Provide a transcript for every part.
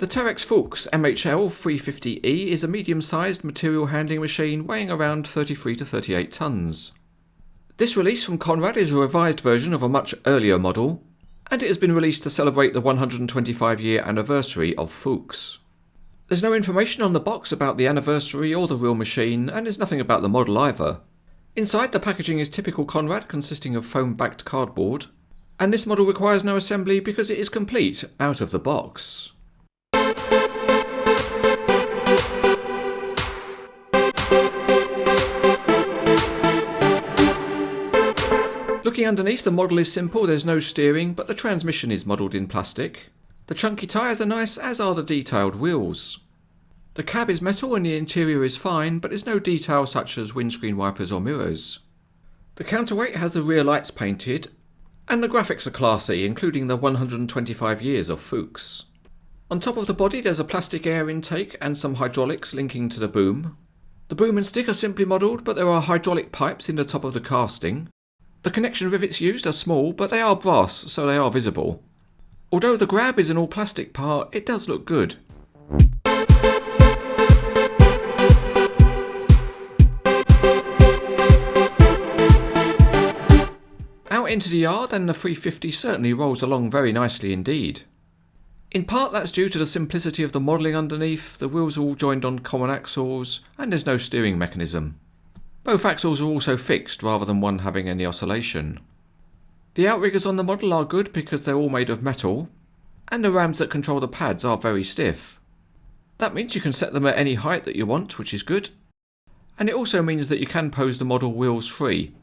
The Terex Fuchs MHL 350E is a medium-sized material handling machine weighing around 33 to 38 tonnes. This release from Conrad is a revised version of a much earlier model, and it has been released to celebrate the 125-year anniversary of Fuchs. There's no information on the box about the anniversary or the real machine, and there's nothing about the model either. Inside, the packaging is typical Conrad, consisting of foam-backed cardboard, and this model requires no assembly because it is complete out of the box. Looking underneath, the model is simple, there's no steering, but the transmission is modelled in plastic. The chunky tyres are nice, as are the detailed wheels. The cab is metal and the interior is fine, but there's no detail such as windscreen wipers or mirrors. The counterweight has the rear lights painted, and the graphics are classy, including the 125 years of Fuchs. On top of the body there's a plastic air intake and some hydraulics linking to the boom. The boom and stick are simply modelled, but there are hydraulic pipes in the top of the casting. The connection rivets used are small, but they are brass, so they are visible. Although the grab is an all-plastic part, it does look good. Out into the yard, and the 350 certainly rolls along very nicely indeed. In part that's due to the simplicity of the modelling underneath, the wheels are all joined on common axles, and there's no steering mechanism. Both axles are also fixed rather than one having any oscillation. The outriggers on the model are good because they're all made of metal, and the rams that control the pads are very stiff. That means you can set them at any height that you want, which is good, and it also means that you can pose the model wheels free.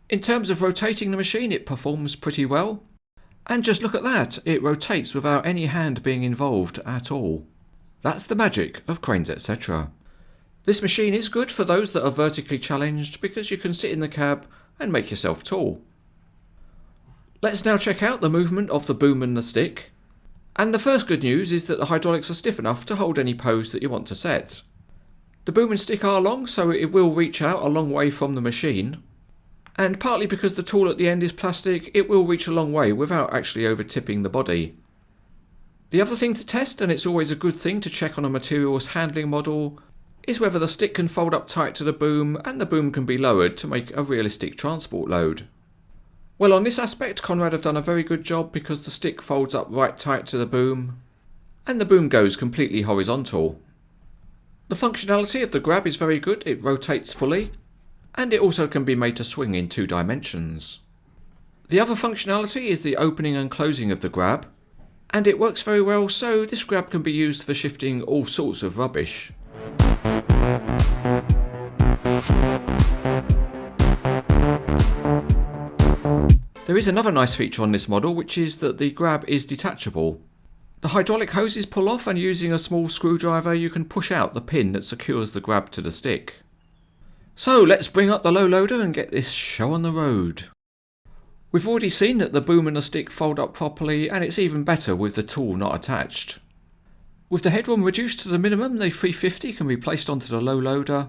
In terms of rotating the machine, it performs pretty well, and just look at that, it rotates without any hand being involved at all. That's the magic of cranes etc. This machine is good for those that are vertically challenged because you can sit in the cab and make yourself tall. Let's now check out the movement of the boom and the stick. And the first good news is that the hydraulics are stiff enough to hold any pose that you want to set. The boom and stick are long, so it will reach out a long way from the machine. And partly because the tool at the end is plastic, it will reach a long way without actually over tipping the body. The other thing to test, and it's always a good thing to check on a materials handling model, is whether the stick can fold up tight to the boom and the boom can be lowered to make a realistic transport load. Well, on this aspect Conrad have done a very good job because the stick folds up right tight to the boom and the boom goes completely horizontal. The functionality of the grab is very good, it rotates fully, and it also can be made to swing in 2 dimensions. The other functionality is the opening and closing of the grab, and it works very well, so this grab can be used for shifting all sorts of rubbish. There is another nice feature on this model, which is that the grab is detachable. The hydraulic hoses pull off, and using a small screwdriver you can push out the pin that secures the grab to the stick. So let's bring up the low loader and get this show on the road. We've already seen that the boom and the stick fold up properly, and it's even better with the tool not attached. With the headroom reduced to the minimum, the 350 can be placed onto the low loader.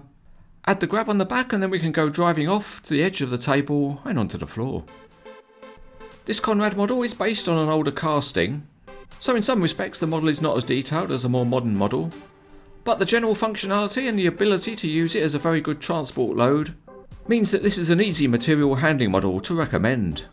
Add the grab on the back and then we can go driving off to the edge of the table and onto the floor. This Conrad model is based on an older casting, so in some respects the model is not as detailed as a more modern model, but the general functionality and the ability to use it as a very good transport load means that this is an easy material handling model to recommend.